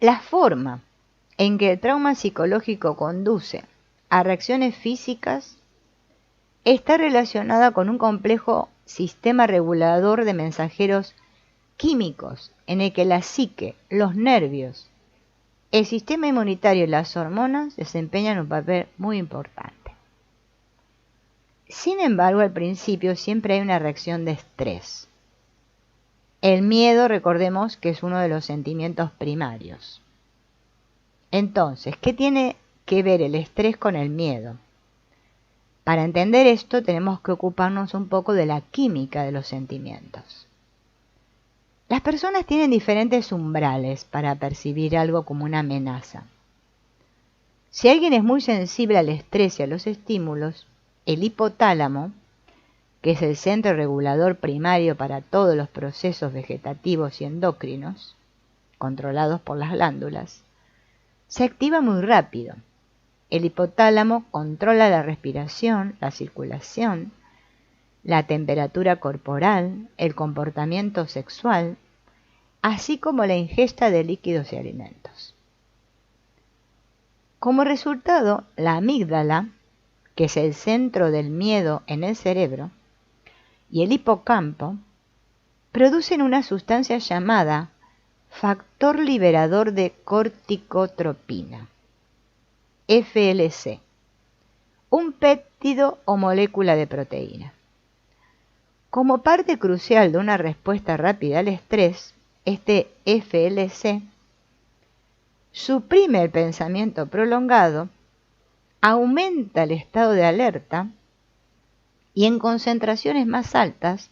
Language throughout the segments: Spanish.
La forma en que el trauma psicológico conduce a reacciones físicas está relacionada con un complejo sistema regulador de mensajeros químicos en el que la psique, los nervios, el sistema inmunitario y las hormonas desempeñan un papel muy importante. Sin embargo, al principio siempre hay una reacción de estrés. El miedo, recordemos que es uno de los sentimientos primarios. Entonces, ¿qué tiene que ver el estrés con el miedo? Para entender esto tenemos que ocuparnos un poco de la química de los sentimientos. Las personas tienen diferentes umbrales para percibir algo como una amenaza. Si alguien es muy sensible al estrés y a los estímulos, el hipotálamo, que es el centro regulador primario para todos los procesos vegetativos y endocrinos, controlados por las glándulas, se activa muy rápido. El hipotálamo controla la respiración, la circulación, la temperatura corporal, el comportamiento sexual, así como la ingesta de líquidos y alimentos. Como resultado, la amígdala, que es el centro del miedo en el cerebro, y el hipocampo, producen una sustancia llamada factor liberador de corticotropina, FLC, un péptido o molécula de proteína. Como parte crucial de una respuesta rápida al estrés, este FLC suprime el pensamiento prolongado, aumenta el estado de alerta y en concentraciones más altas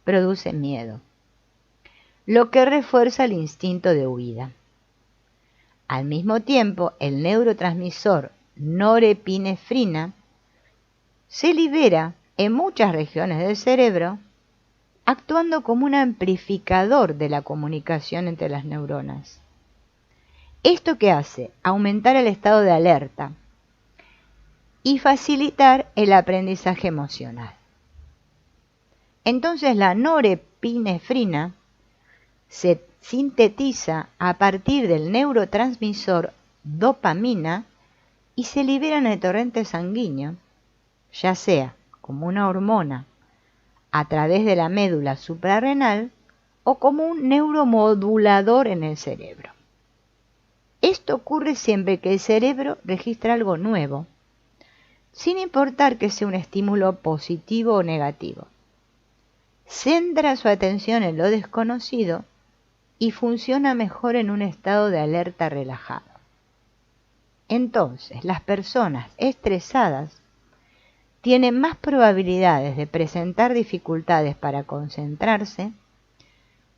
produce miedo, lo que refuerza el instinto de huida. Al mismo tiempo, el neurotransmisor norepinefrina se libera en muchas regiones del cerebro, actuando como un amplificador de la comunicación entre las neuronas. ¿Esto qué hace? Aumentar el estado de alerta y facilitar el aprendizaje emocional. Entonces la norepinefrina se sintetiza a partir del neurotransmisor dopamina y se libera en el torrente sanguíneo, ya sea como una hormona a través de la médula suprarrenal o como un neuromodulador en el cerebro. Esto ocurre siempre que el cerebro registra algo nuevo, sin importar que sea un estímulo positivo o negativo. Centra su atención en lo desconocido y funciona mejor en un estado de alerta relajado. Entonces, las personas estresadas tienen más probabilidades de presentar dificultades para concentrarse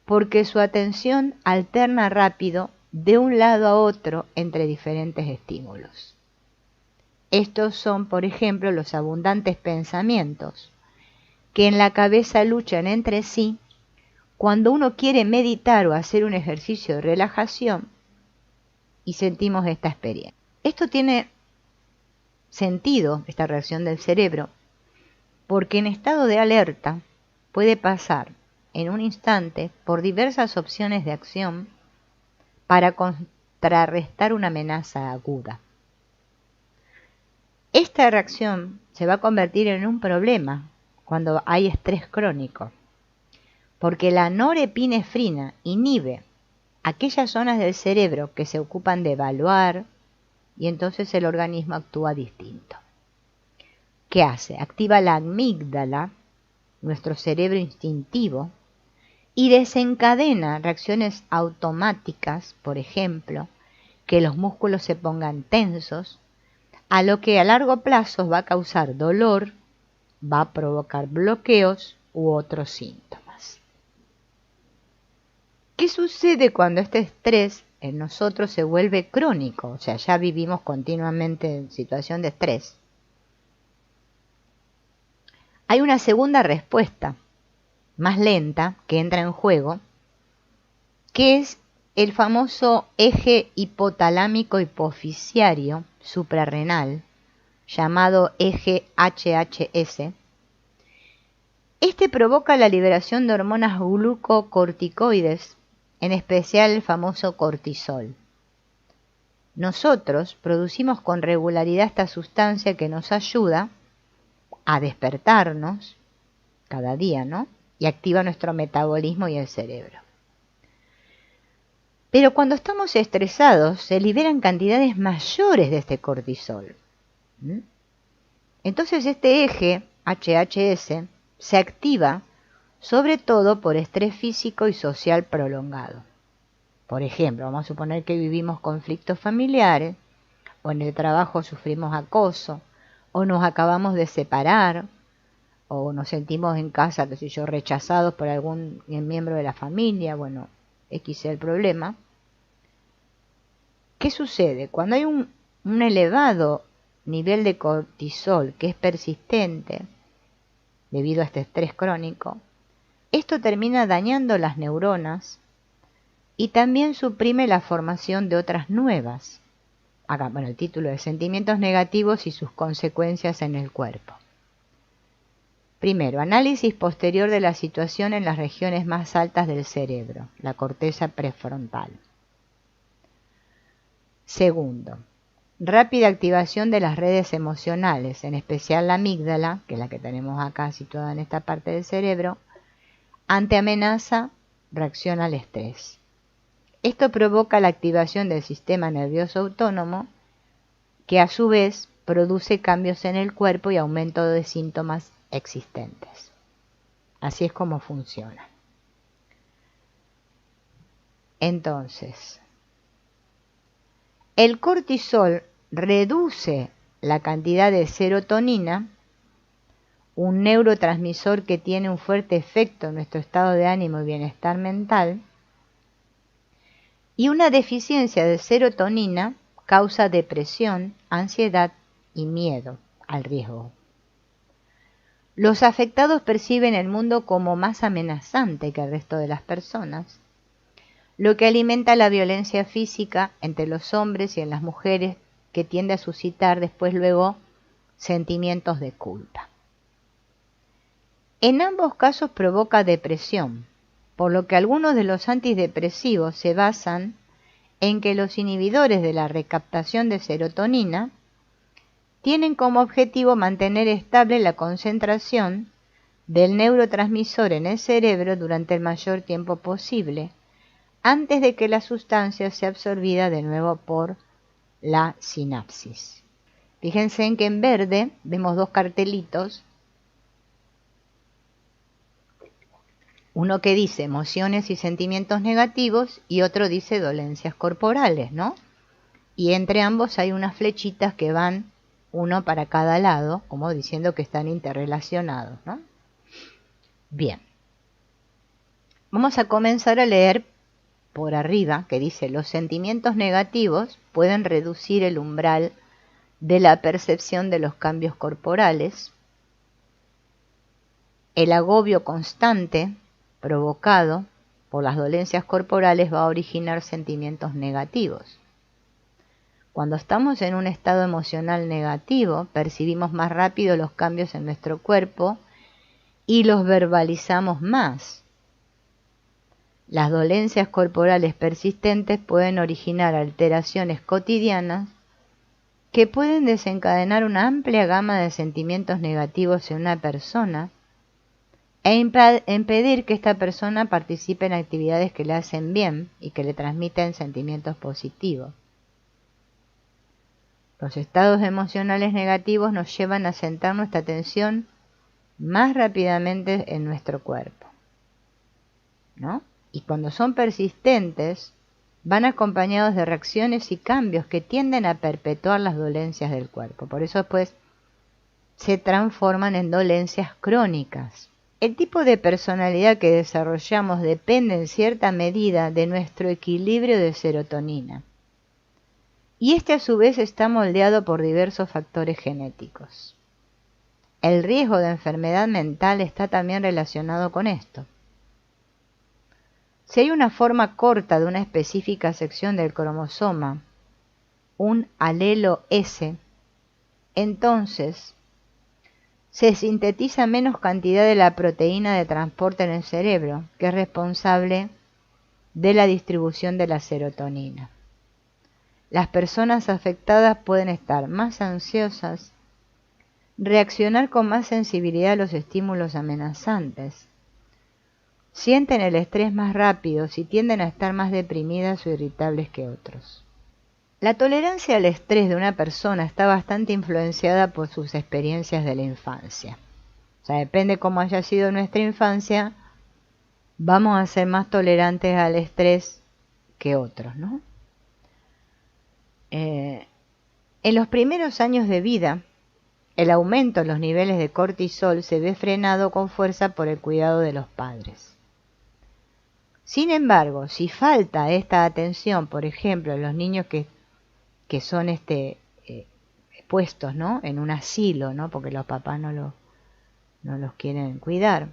porque su atención alterna rápido de un lado a otro entre diferentes estímulos. Estos son, por ejemplo, los abundantes pensamientos que en la cabeza luchan entre sí cuando uno quiere meditar o hacer un ejercicio de relajación y sentimos esta experiencia. Esto tiene sentido, esta reacción del cerebro, porque en estado de alerta puede pasar en un instante por diversas opciones de acción para contrarrestar una amenaza aguda. Esta reacción se va a convertir en un problema cuando hay estrés crónico, porque la norepinefrina inhibe aquellas zonas del cerebro que se ocupan de evaluar y entonces el organismo actúa distinto. ¿Qué hace? Activa la amígdala, nuestro cerebro instintivo, y desencadena reacciones automáticas, por ejemplo, que los músculos se pongan tensos, a lo que a largo plazo va a causar dolor, va a provocar bloqueos u otros síntomas. ¿Qué sucede cuando este estrés en nosotros se vuelve crónico? O sea, ya vivimos continuamente en situación de estrés. Hay una segunda respuesta, más lenta, que entra en juego, que es el famoso eje hipotalámico hipofisiario suprarrenal, llamado eje HHS. Este provoca la liberación de hormonas glucocorticoides, en especial el famoso cortisol. nosotros producimos con regularidad esta sustancia que nos ayuda a despertarnos cada día, ¿no? Y activa nuestro metabolismo y el cerebro. Pero cuando estamos estresados se liberan cantidades mayores de este cortisol. Entonces este eje HHS se activa sobre todo por estrés físico y social prolongado. Por ejemplo, vamos a suponer que vivimos conflictos familiares, o en el trabajo sufrimos acoso, o nos acabamos de separar, o nos sentimos en casa, qué sé yo, rechazados por algún miembro de la familia, bueno, X es el problema. ¿Qué sucede? Cuando hay un elevado nivel de cortisol que es persistente debido a este estrés crónico, esto termina dañando las neuronas y también suprime la formación de otras nuevas. Acá, bueno, el título es Sentimientos negativos y sus consecuencias en el cuerpo. Primero, análisis posterior de la situación en las regiones más altas del cerebro, la corteza prefrontal. Segundo, rápida activación de las redes emocionales, en especial la amígdala, que es la que tenemos acá situada en esta parte del cerebro, ante amenaza, reacciona al estrés. Esto provoca la activación del sistema nervioso autónomo, que a su vez produce cambios en el cuerpo y aumento de síntomas existentes. Así es como funciona. Entonces, el cortisol reduce la cantidad de serotonina, un neurotransmisor que tiene un fuerte efecto en nuestro estado de ánimo y bienestar mental, y una deficiencia de serotonina causa depresión, ansiedad y miedo al riesgo. Los afectados perciben el mundo como más amenazante que el resto de las personas, lo que alimenta la violencia física entre los hombres y en las mujeres, que tiende a suscitar después luego sentimientos de culpa. En ambos casos provoca depresión, por lo que algunos de los antidepresivos se basan en que los inhibidores de la recaptación de serotonina tienen como objetivo mantener estable la concentración del neurotransmisor en el cerebro durante el mayor tiempo posible, antes de que la sustancia sea absorbida de nuevo por la sinapsis. Fíjense en que en verde vemos dos cartelitos, uno que dice emociones y sentimientos negativos y otro dice dolencias corporales, ¿no? Y entre ambos hay unas flechitas que van uno para cada lado, como diciendo que están interrelacionados, ¿no? Bien. Vamos a comenzar a leer por arriba, que dice: los sentimientos negativos pueden reducir el umbral de la percepción de los cambios corporales. El agobio constante provocado por las dolencias corporales va a originar sentimientos negativos. Cuando estamos en un estado emocional negativo, percibimos más rápido los cambios en nuestro cuerpo y los verbalizamos más. Las dolencias corporales persistentes pueden originar alteraciones cotidianas que pueden desencadenar una amplia gama de sentimientos negativos en una persona e impedir que esta persona participe en actividades que le hacen bien y que le transmiten sentimientos positivos. Los estados emocionales negativos nos llevan a centrar nuestra atención más rápidamente en nuestro cuerpo, ¿no? Y cuando son persistentes, van acompañados de reacciones y cambios que tienden a perpetuar las dolencias del cuerpo. Por eso después se transforman en dolencias crónicas. El tipo de personalidad que desarrollamos depende en cierta medida de nuestro equilibrio de serotonina. Y este a su vez está moldeado por diversos factores genéticos. El riesgo de enfermedad mental está también relacionado con esto. Si hay una forma corta de una específica sección del cromosoma, un alelo S, entonces se sintetiza menos cantidad de la proteína de transporte en el cerebro, que es responsable de la distribución de la serotonina. las personas afectadas pueden estar más ansiosas, reaccionar con más sensibilidad a los estímulos amenazantes, sienten el estrés más rápido y tienden a estar más deprimidas o irritables que otros. La tolerancia al estrés de una persona está bastante influenciada por sus experiencias de la infancia. O sea, depende cómo haya sido nuestra infancia, vamos a ser más tolerantes al estrés que otros, ¿no? En los primeros años de vida, el aumento en los niveles de cortisol se ve frenado con fuerza por el cuidado de los padres. Sin embargo, si falta esta atención, por ejemplo, los niños que son puestos, ¿no?, en un asilo, ¿no?, porque los papás no los quieren cuidar,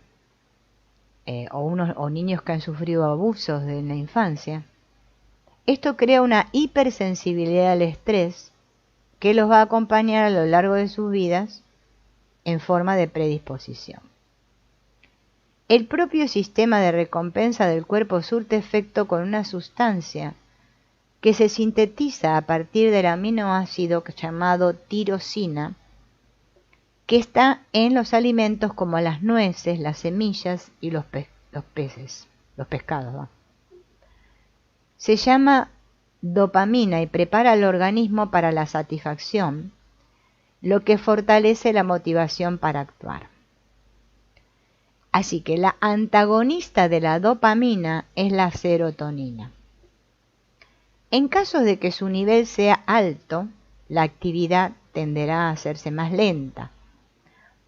o niños que han sufrido abusos en la infancia, esto crea una hipersensibilidad al estrés que los va a acompañar a lo largo de sus vidas en forma de predisposición. El propio sistema de recompensa del cuerpo surte efecto con una sustancia que se sintetiza a partir del aminoácido llamado tirosina, que está en los alimentos como las nueces, las semillas y los pescados, ¿no? Se llama dopamina y prepara al organismo para la satisfacción, lo que fortalece la motivación para actuar. Así que la antagonista de la dopamina es la serotonina. En caso de que su nivel sea alto, la actividad tenderá a hacerse más lenta,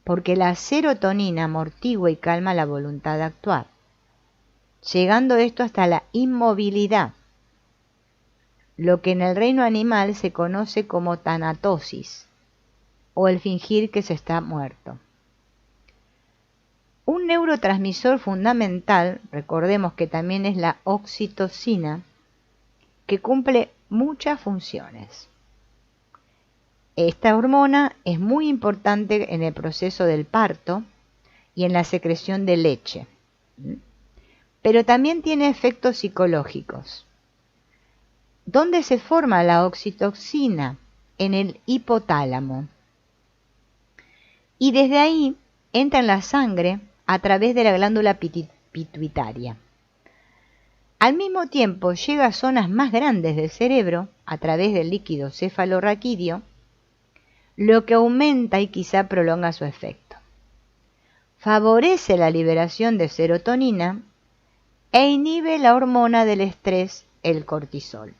porque la serotonina amortigua y calma la voluntad de actuar, llegando esto hasta la inmovilidad, lo que en el reino animal se conoce como tanatosis, o el fingir que se está muerto. Un neurotransmisor fundamental, recordemos que también es la oxitocina, que cumple muchas funciones. Esta hormona es muy importante en el proceso del parto y en la secreción de leche, pero también tiene efectos psicológicos. ¿Dónde se forma la oxitocina? En el hipotálamo. Y desde ahí entra en la sangre a través de la glándula pituitaria. Al mismo tiempo llega a zonas más grandes del cerebro a través del líquido cefalorraquídeo, lo que aumenta y quizá prolonga su efecto. Favorece la liberación de serotonina e inhibe la hormona del estrés, el cortisol.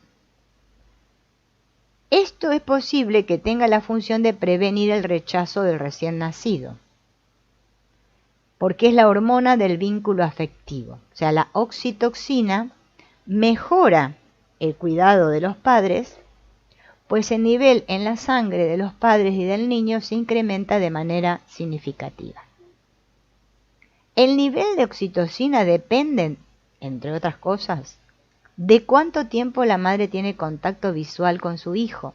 Esto es posible que tenga la función de prevenir el rechazo del recién nacido, porque es la hormona del vínculo afectivo. O sea, la oxitocina mejora el cuidado de los padres, pues el nivel en la sangre de los padres y del niño se incrementa de manera significativa. El nivel de oxitocina depende, entre otras cosas, de cuánto tiempo la madre tiene contacto visual con su hijo,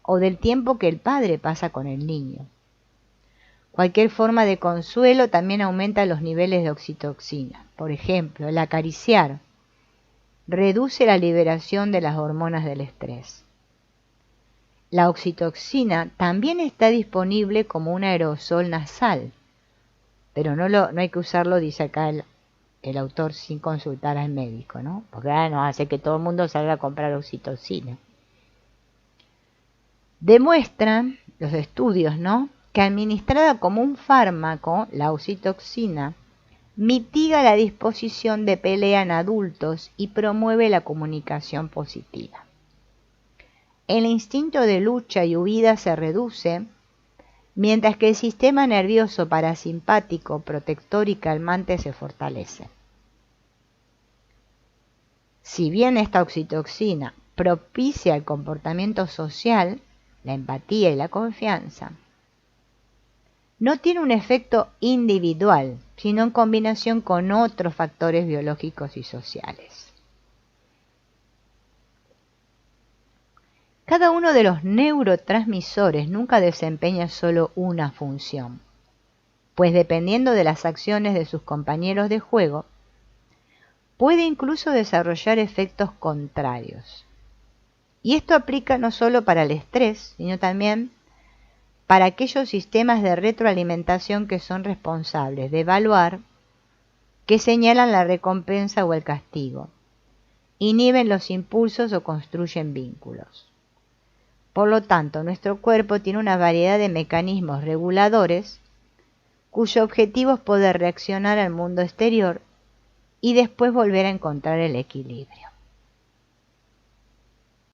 o del tiempo que el padre pasa con el niño. Cualquier forma de consuelo también aumenta los niveles de oxitocina. Por ejemplo, el acariciar reduce la liberación de las hormonas del estrés. La oxitocina también está disponible como un aerosol nasal, pero no hay que usarlo, dice acá el autor, sin consultar al médico, ¿no? Porque no hace que todo el mundo salga a comprar oxitocina. Demuestran los estudios, ¿no?, que administrada como un fármaco, la oxitocina mitiga la disposición de pelea en adultos y promueve la comunicación positiva. El instinto de lucha y huida se reduce, mientras que el sistema nervioso parasimpático, protector y calmante se fortalece. Si bien esta oxitocina propicia el comportamiento social, la empatía y la confianza, no tiene un efecto individual, sino en combinación con otros factores biológicos y sociales. Cada uno de los neurotransmisores nunca desempeña solo una función, pues dependiendo de las acciones de sus compañeros de juego, puede incluso desarrollar efectos contrarios. Y esto aplica no solo para el estrés, sino también para aquellos sistemas de retroalimentación que son responsables de evaluar, que señalan la recompensa o el castigo, inhiben los impulsos o construyen vínculos. Por lo tanto, nuestro cuerpo tiene una variedad de mecanismos reguladores cuyo objetivo es poder reaccionar al mundo exterior y después volver a encontrar el equilibrio.